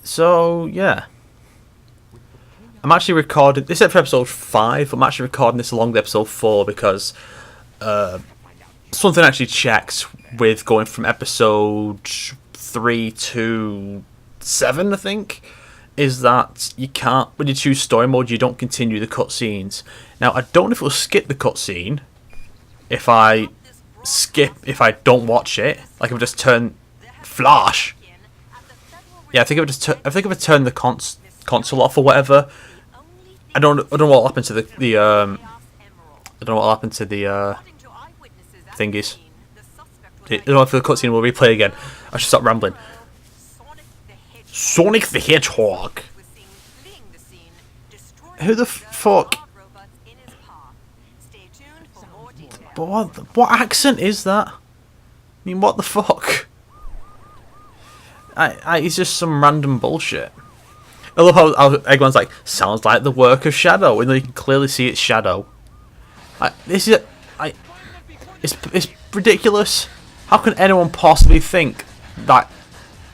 So yeah, I'm actually recording this is for episode 5. I'm actually recording this along with episode 4 because something actually checks with going from episode 3 to 7, I think, is that you can't, when you choose story mode, you don't continue the cutscenes. Now, I don't know if it will skip the cutscene if I don't watch it. Like if I just turn flash. Yeah, I think if I turn the console off or whatever. I don't know what will happen to the I don't know what will happen to the thingies. I don't know if the cutscene will replay again. I should stop rambling. Sonic the Hedgehog. Who the fuck? What accent is that? I mean, what the fuck? It's just some random bullshit. I love how everyone's like, sounds like the work of Shadow, and you can clearly see it's Shadow. It's ridiculous. How can anyone possibly think that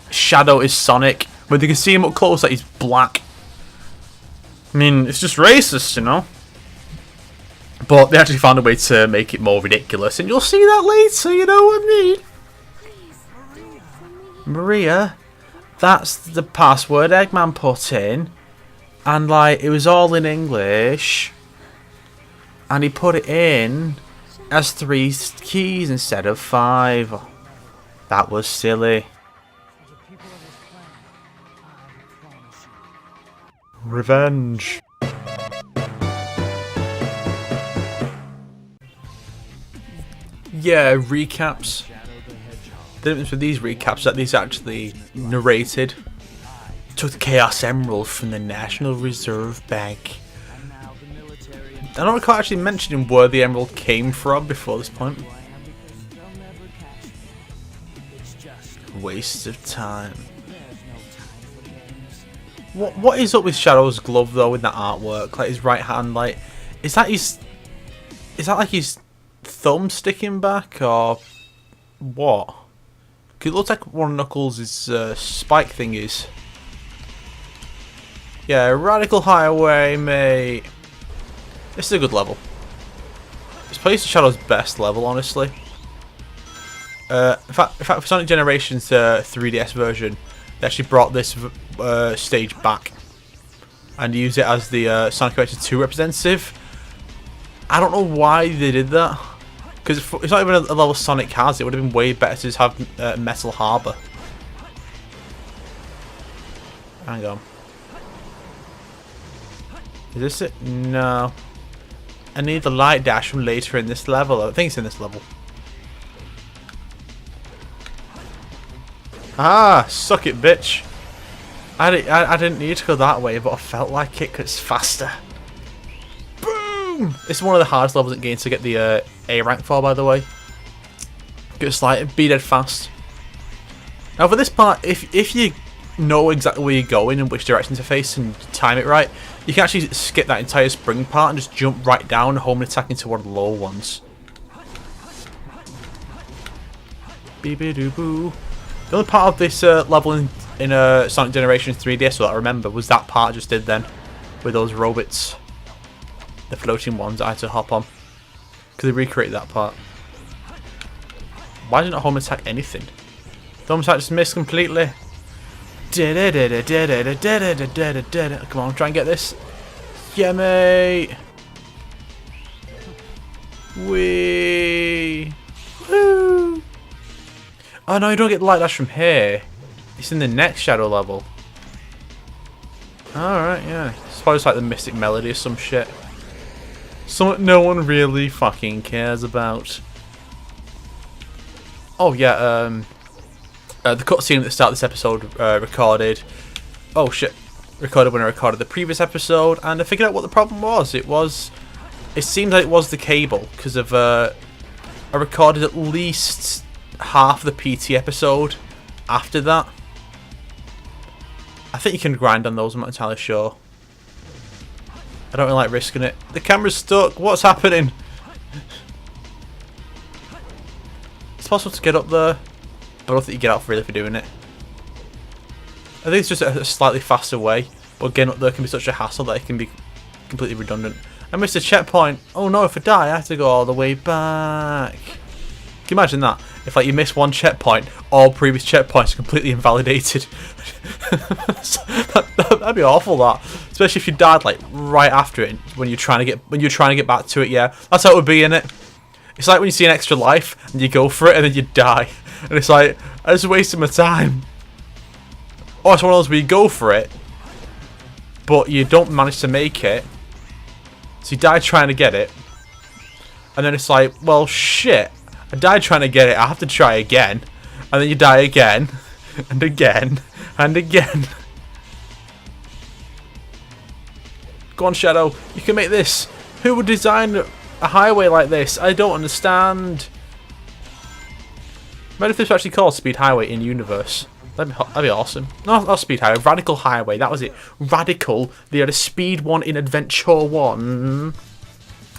Shadow is Sonic when they can see him up close that he's black? I mean, it's just racist, you know. But they actually found a way to make it more ridiculous, and you'll see that later. You know what I mean? Maria. That's the password Eggman put in, and like it was all in English, and he put it in as 3 keys instead of 5. That was silly. Revenge. Yeah, recaps. The difference with these recaps that these actually narrated. Took the Chaos Emerald from the National Reserve Bank. I don't recall actually mentioning where the emerald came from before this point. Waste of time. What is up with Shadow's glove though with that artwork? Like his right hand, like is that like his thumb sticking back or what? It looks like one of Knuckles' spike thingies. Yeah, Radical Highway, mate. This is a good level. It's probably Shadow's best level, honestly. In fact, for Sonic Generations 3DS version, they actually brought this stage back and used it as the Sonic Adventure 2 representative. I don't know why they did that. Because it's not even a level Sonic has. It would have been way better to just have Metal Harbor. Hang on. Is this it? No. I need the light dash from later in this level. I think it's in this level. Ah, suck it, bitch. I didn't need to go that way, but I felt like it because it's faster. Boom! It's one of the hardest levels in games to get the A rank for, by the way. Just like be dead fast. Now for this part, if you know exactly where you're going and which direction to face and time it right, you can actually skip that entire spring part and just jump right down, home and attack into one of the lower ones. Beep-a-doo-boo. The only part of this level in Sonic Generations 3DS that I remember was that part I just did then with those robots, the floating ones that I had to hop on, because they recreated that part. Why didn't I home attack anything? The home attack just missed completely. Come on, try and get this. Yeah, mate. Wee. Woo. Oh no, you don't get the light dash from here. It's in the next Shadow level. Alright, yeah. It's probably just like the Mystic Melody or some shit. Something no one really fucking cares about. Oh yeah, the cutscene at the start of this episode recorded. Oh shit. Recorded when I recorded the previous episode, and I figured out what the problem was. It seems like it was the cable, because of I recorded at least half the PT episode after that. I think you can grind on those, I'm not entirely sure. I don't really like risking it. The camera's stuck, what's happening? It's possible to get up there, but I don't think you get out freely for doing it. I think it's just a slightly faster way, but getting up there can be such a hassle that it can be completely redundant. I missed a checkpoint. Oh no, if I die, I have to go all the way back. Can you imagine that? If like you miss one checkpoint, all previous checkpoints are completely invalidated. That'd be awful. That, especially if you died like right after it when you're trying to get back to it. Yeah, that's how it would be, innit? It's like when you see an extra life and you go for it and then you die, and it's like I just wasted my time. Or it's one of those where you go for it, but you don't manage to make it, so you die trying to get it, and then it's like, well, shit. I died trying to get it, I have to try again. And then you die again. And again. And again. Go on, Shadow. You can make this. Who would design a highway like this? I don't understand. Imagine if this was actually called Speed Highway in Universe. That'd be awesome. No, not Speed Highway. Radical Highway. That was it. Radical. They had a Speed one in Adventure 1.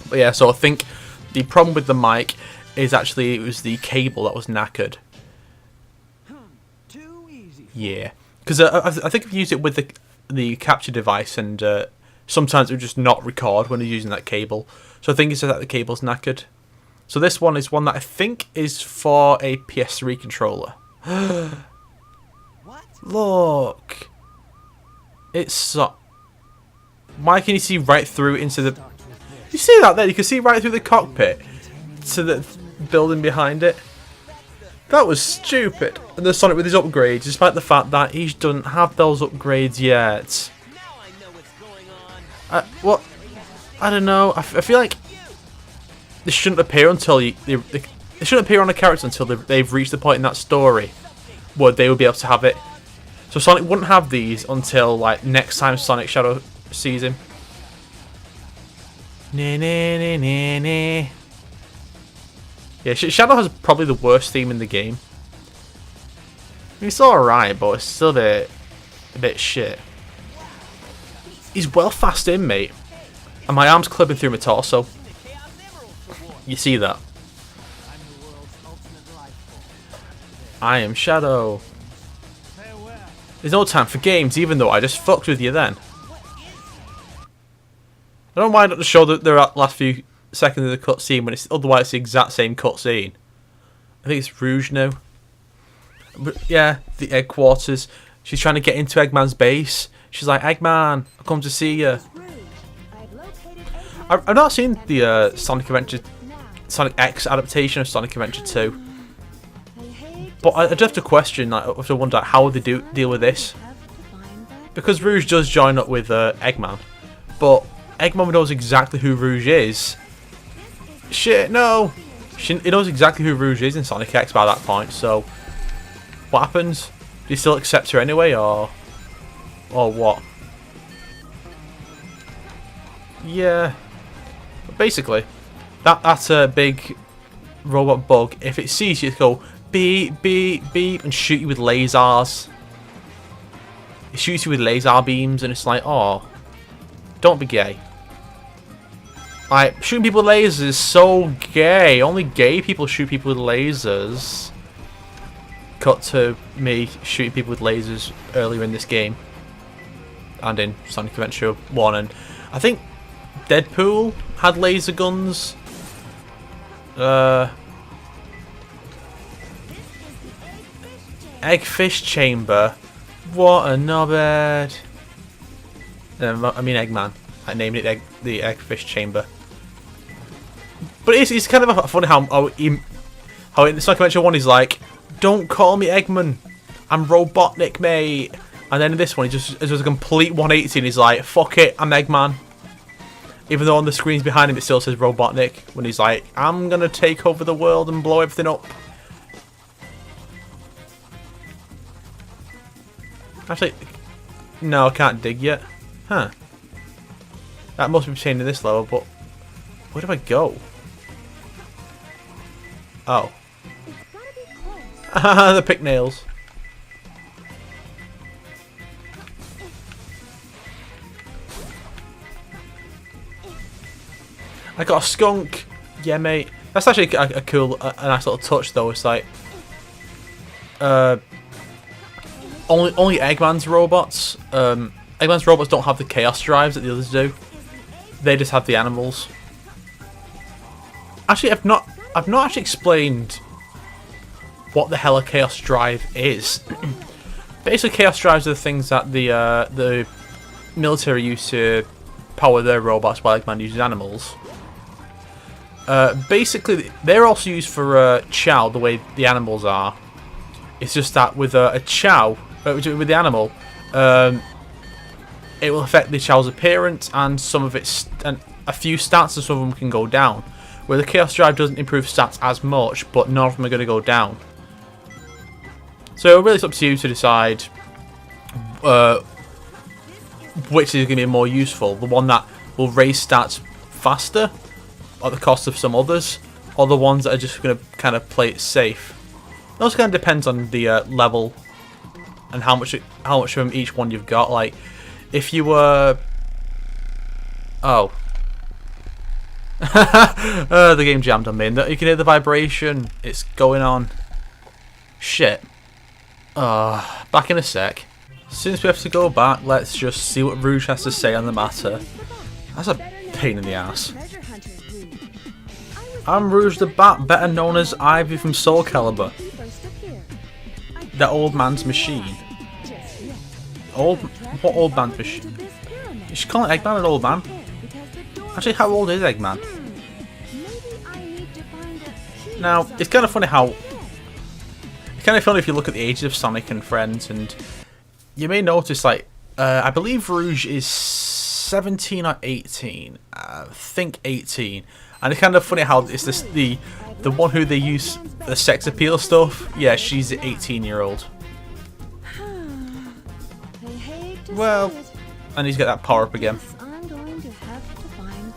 But yeah, so I think the problem with the mic is actually it was the cable that was knackered. Too easy. Yeah, because I think I've used it with the capture device, and sometimes it would just not record when you're using that cable. So I think it's that the cable's knackered. So this one is one that I think is for a PS3 controller. What? Look, it's why can you see right through into the? You see that there? You can see right through the cockpit to the building behind it. That was stupid. And the Sonic with his upgrades, despite the fact that he doesn't have those upgrades yet. Now I know what's going on. What? I don't know. I feel like this shouldn't appear until they shouldn't appear on a character until they've reached the point in that story where they will be able to have it. So Sonic wouldn't have these until like next time Sonic Shadow sees him. Yeah, Shadow has probably the worst theme in the game. I mean, it's alright, but it's still a bit shit. He's well fast in, mate. And my arm's clipping through my torso. You see that? I am Shadow. There's no time for games, even though I just fucked with you then. I don't mind not to show the last few seconds of the cutscene when it's otherwise it's the exact same cutscene. I think it's Rouge now. But yeah, the headquarters. She's trying to get into Eggman's base. She's like, Eggman, I've come to see you. I've not seen the Sonic X adaptation of Sonic Adventure 2. But I just have to question, like, I have to wonder how would they deal with this. Because Rouge does join up with Eggman. But Eggman knows exactly who Rouge is. Shit, no! He knows exactly who Rouge is in Sonic X by that point, so what happens? Do you still accept her anyway, or what? Yeah. But basically, that's a big robot bug. If it sees you, it's go beep, beep, beep, and shoot you with lasers. It shoots you with laser beams, and it's like, oh, don't be gay. Like, shooting people with lasers is so gay. Only gay people shoot people with lasers. Cut to me shooting people with lasers earlier in this game. And in Sonic Adventure 1. And I think Deadpool had laser guns. Eggfish Chamber. What a knobhead. I mean Eggman. I named it the Eggfish Chamber. But it's kind of funny how in Sonic Adventure 1 he's like, don't call me Eggman, I'm Robotnik, mate. And then in this one he just does a complete 180 and he's like, fuck it, I'm Eggman. Even though on the screens behind him it still says Robotnik, when he's like, I'm gonna take over the world and blow everything up. Actually, no, I can't dig yet. Huh. That must be changed in this level, but where do I go? Oh. The pick nails. I got a skunk. Yeah, mate. That's actually a cool, a nice little touch, though. It's like, only Eggman's robots. Eggman's robots don't have the chaos drives that the others do. They just have the animals. Actually, I've not actually explained what the hell a chaos drive is. Basically, chaos drives are the things that the military use to power their robots while Eggman uses animals. Basically, they're also used for Chow the way the animals are. It's just that with a Chow, with the animal, it will affect the Chow's appearance and some of its, and a few stats, and some of them can go down. Where the Chaos Drive doesn't improve stats as much, but none of them are going to go down. So really it's up to you to decide which is going to be more useful. The one that will raise stats faster at the cost of some others, or the ones that are just going to kind of play it safe. It also kind of depends on the level and how much of them each one you've got. Like, if you were... Oh. The game jammed on me. You can hear the vibration. It's going on. Shit. Back in a sec. Since we have to go back, let's just see what Rouge has to say on the matter. That's a pain in the ass. I'm Rouge the Bat, better known as Ivy from Soul Calibur. That old man's machine. What old man's machine? You should call it Eggman an old man. Actually, how old is Eggman? Now, it's kind of funny how... It's kind of funny if you look at the ages of Sonic and friends, and you may notice, like, I believe Rouge is 17 or 18. I think 18. And it's kind of funny how it's this, the one who they use the sex appeal stuff. Yeah, she's an 18-year-old. Well, I need to get that power up again.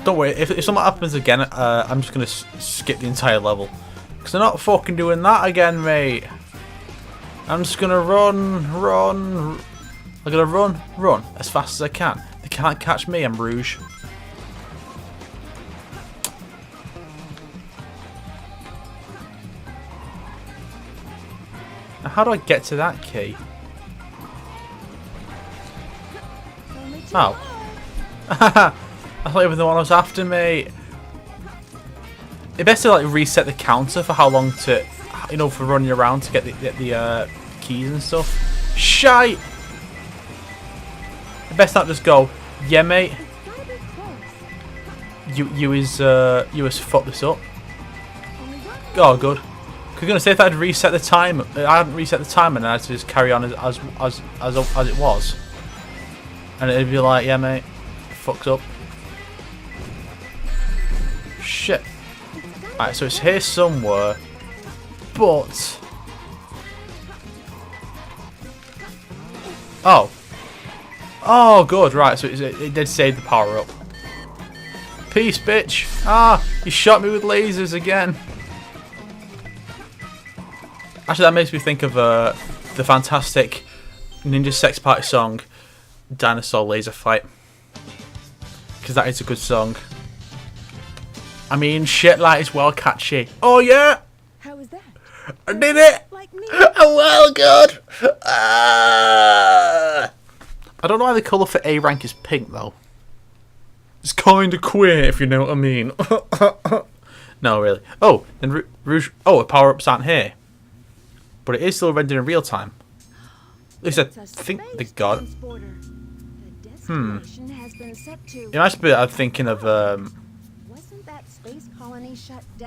Don't worry, if something happens again, I'm just going to skip the entire level. Because I'm not fucking doing that again, mate. I'm just going to run. I'm going to run as fast as I can. They can't catch me, I'm Rouge. Now, how do I get to that key? Oh. I thought you were the one that was after me. It best to like reset the counter for how long to, you know, for running around to get the keys and stuff. Shite! It best not just go, yeah mate. You was fucked this up. Oh good. Cause I'm gonna say if I'd reset the time, I hadn't reset the timer, and I had to just carry on as it was, and it'd be like, yeah mate, fucked up. Shit. Alright, so it's here somewhere, but... Oh. Oh, good, right, so it did save the power up. Peace, bitch. Ah, you shot me with lasers again. Actually, that makes me think of the fantastic Ninja Sex Party song, Dinosaur Laser Fight. Because that is a good song. I mean, shit like it's well catchy. Oh yeah! How was that? I did it! Like me? Oh well, good! I don't know why the colour for A rank is pink though. It's kinda queer, if you know what I mean. No, really. Oh, then Rouge... Oh, the power-ups aren't here. But it is still rendered in real time. At least I think they got... It might be I'm thinking of...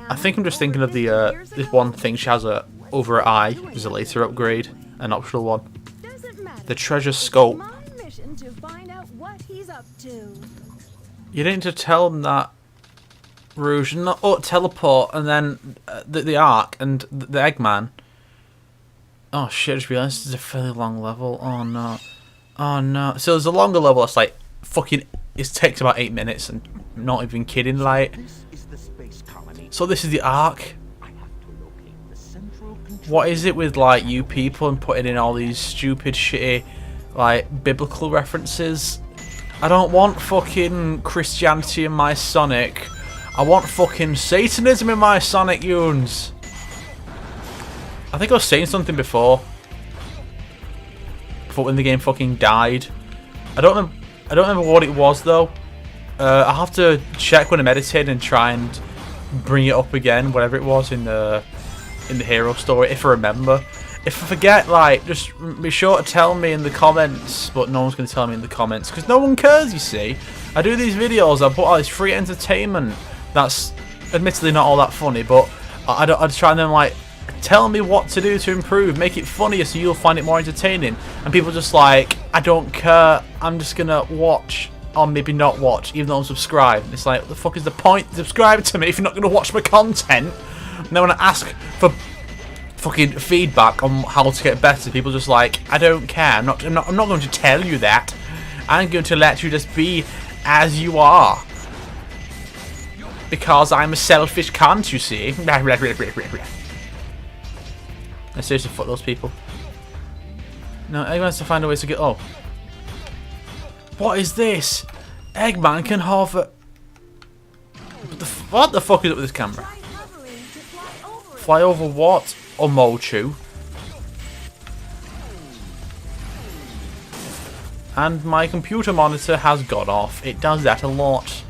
I think I'm just thinking of the this one thing she has over her eye. Is a later upgrade, an optional one. The treasure scope. You didn't just tell them that, Rouge. Not teleport and then the Ark and the Eggman. Oh shit! I just realised this is a fairly long level. Oh no! Oh no! So there's a longer level that's like fucking. It takes about 8 minutes, and I'm not even kidding. Like. So this is the Ark. What is it with like you people and putting in all these stupid shitty like biblical references? I don't want fucking Christianity in my Sonic. I want fucking Satanism in my Sonic Yuns. I think I was saying something before. for when the game fucking died. I don't remember what it was though. I'll have to check when I'm editing and try and bring it up again, whatever it was in the hero story, if I remember. If I forget, like, just be sure to tell me in the comments, but no one's going to tell me in the comments, because no one cares, you see. I do these videos, I put all this free entertainment that's admittedly not all that funny, but I try and then, like, tell me what to do to improve, make it funnier so you'll find it more entertaining. And people just like, I don't care, I'm just going to watch, or maybe not watch, even though I'm subscribed. It's like, what the fuck is the point? Subscribe to me if you're not going to watch my content. And then when I ask for fucking feedback on how to get better, people just like, I don't care. I'm not going to tell you that. I'm going to let you just be as you are, because I'm a selfish cunt, you see. I seriously fuck those people. No, Eggman has to find a way to get. Oh, what is this? Eggman can have a. What the fuck is up with this camera? Fly over what? Omochu. And my computer monitor has gone off. It does that a lot.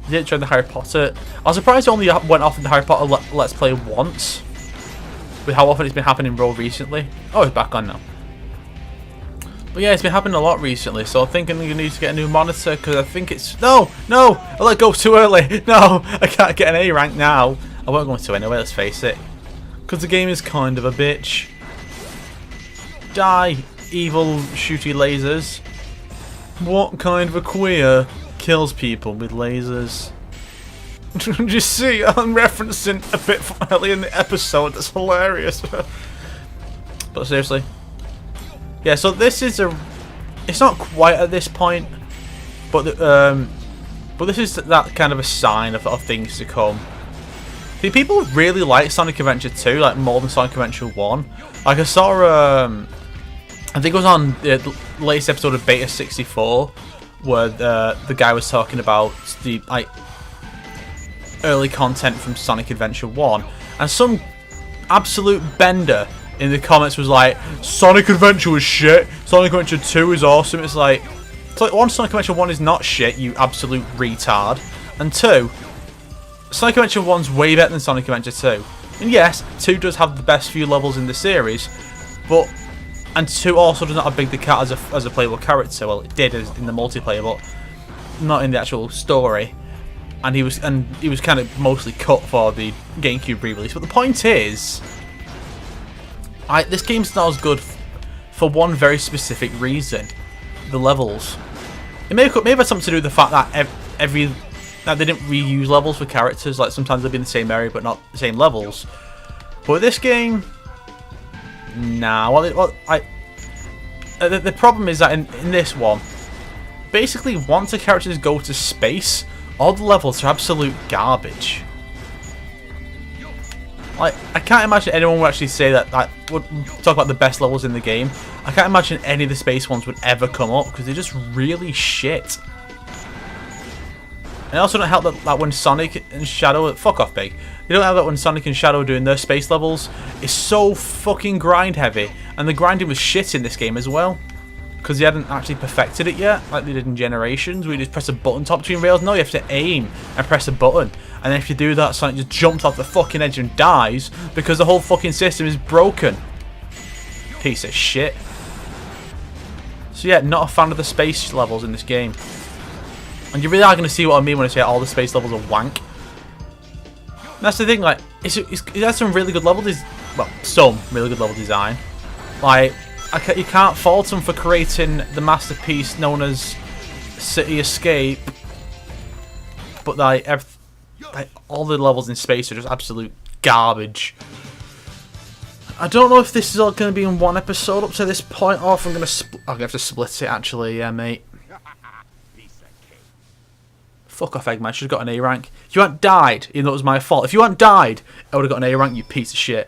Did it during the Harry Potter? I was surprised it only went off in the Harry Potter Let's Play once, with how often it's been happening real recently. Oh, it's back on now. But yeah, it's been happening a lot recently, so I'm thinking you need to get a new monitor, because I think it's... No! I let go too early! No! I can't get an A rank now. I won't go into anyway, let's face it. Because the game is kind of a bitch. Die, evil shooty lasers. What kind of a queer kills people with lasers? Did you see? I'm referencing a bit from earlier in the episode. That's hilarious. But seriously. Yeah, so this is a... It's not quite at this point, but this is that kind of a sign of things to come. See, people really like Sonic Adventure 2, like more than Sonic Adventure 1. Like I saw, I think it was on the latest episode of Beta 64, where the guy was talking about the like early content from Sonic Adventure 1, and some absolute bender in the comments was like, Sonic Adventure was shit, Sonic Adventure 2 is awesome. It's like one, Sonic Adventure 1 is not shit, you absolute retard, and two, Sonic Adventure 1's way better than Sonic Adventure 2. And yes, 2 does have the best few levels in the series, but and 2 also does not have Big the Cat as a playable character. Well, it did in the multiplayer, but not in the actual story. And he was kind of mostly cut for the GameCube re-release. But the point is, this game's not as good for one very specific reason: the levels. It may have had something to do with the fact that they didn't reuse levels for characters. Like sometimes they'll be in the same area but not the same levels. But with this game, nah. The problem is that in this one, basically once the characters go to space, all the levels are absolute garbage. Like, I can't imagine anyone would actually say that would talk about the best levels in the game. I can't imagine any of the space ones would ever come up because they're just really shit. And also don't help that when Sonic and Shadow... Fuck off, Big. You don't help that when Sonic and Shadow are doing their space levels. It's so fucking grind heavy. And the grinding was shit in this game as well. Because they hadn't actually perfected it yet, like they did in Generations, where you just press a button top between rails. No, you have to aim and press a button. And then if you do that, Sonic just jumps off the fucking edge and dies because the whole fucking system is broken. Piece of shit. So yeah, not a fan of the space levels in this game. And you really are going to see what I mean when I say all the space levels are wank. And that's the thing, like, it has some really good level design. Well, some really good level design. Like, you can't fault them for creating the masterpiece known as City Escape. But, like all the levels in space are just absolute garbage. I don't know if this is all going to be in one episode up to this point, or if I'm going to have to split it, actually, yeah, mate. Fuck off, Eggman. I should have got an A rank. If you hadn't died, even though it was my fault. If you hadn't died, I would have got an A rank, you piece of shit.